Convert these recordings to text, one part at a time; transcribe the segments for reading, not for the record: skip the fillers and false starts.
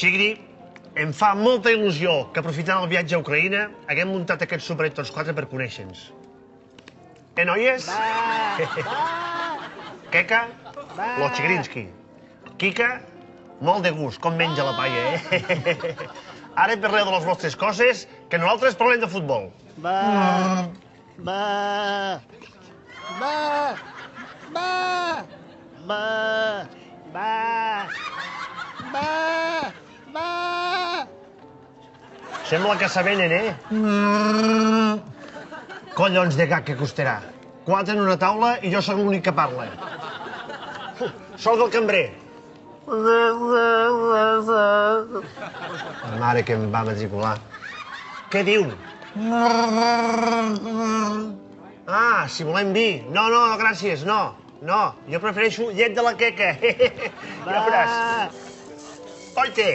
Xigri, em fa molta il·lusió que aprofitant el viatge a Ucraïna haguem muntat aquest superet tots quatre per conèixer-nos. Noies? Keka, lo Chigrinsky. Kika, molt de gust, com menja la paia, Ara parleu de les vostres coses, que nosaltres parlem de futbol. Sembla que s'avenen, Collons de gat que costarà. 4 en una taula i jo sóc l'únic que parla. Soc del cambrer. La mare que em va matricular. Què diu? Ah, si volem vi. No, gràcies, no. No, jo prefereixo llet de la queca. Ja veuràs. Oite.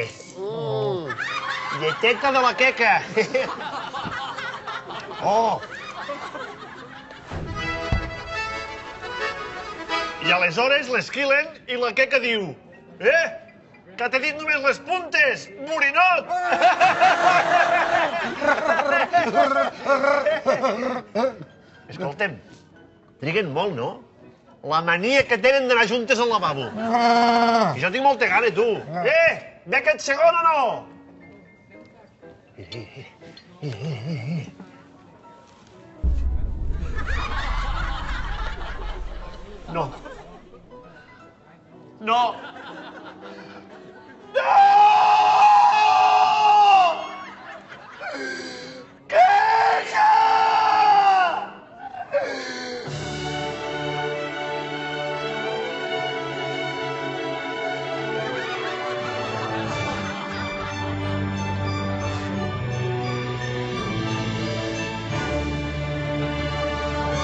Lleteta de la queca. Oh. I aleshores l'esquilen i la queca diu: que t'he dit només les puntes, morinot! Escolta'm, triguen molt, no? La mania que tenen d'anar juntes al lavabo. I jo tinc molta gana, tu. Ve aquest segon o no? No. No! No! Queca!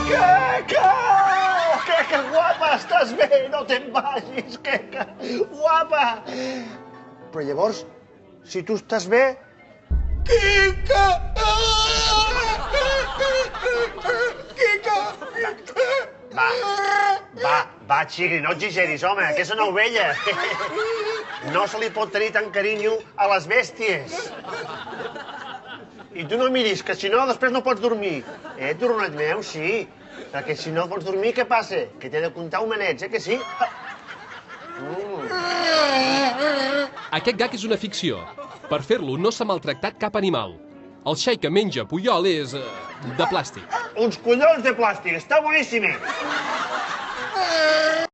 Queca! Queca, guapa, estàs bé? No te'n vagis, Queca, guapa! Però llavors, si tu estàs bé... Queca! Queca! Va, Xigri, no exageris, home, que és una ovella. No se li pot tenir tant carinyo a les bèsties. I tu no miris, que si no, després no pots dormir. Turonat meu, sí. Perquè si no pots dormir, què passa? Que t'he de comptar homenets, que sí? Aquest gag és una ficció. Per fer-lo no s'ha maltractat cap animal. El xai que menja Puyol és... de plàstic. Uns collons de plàstic, està boníssim!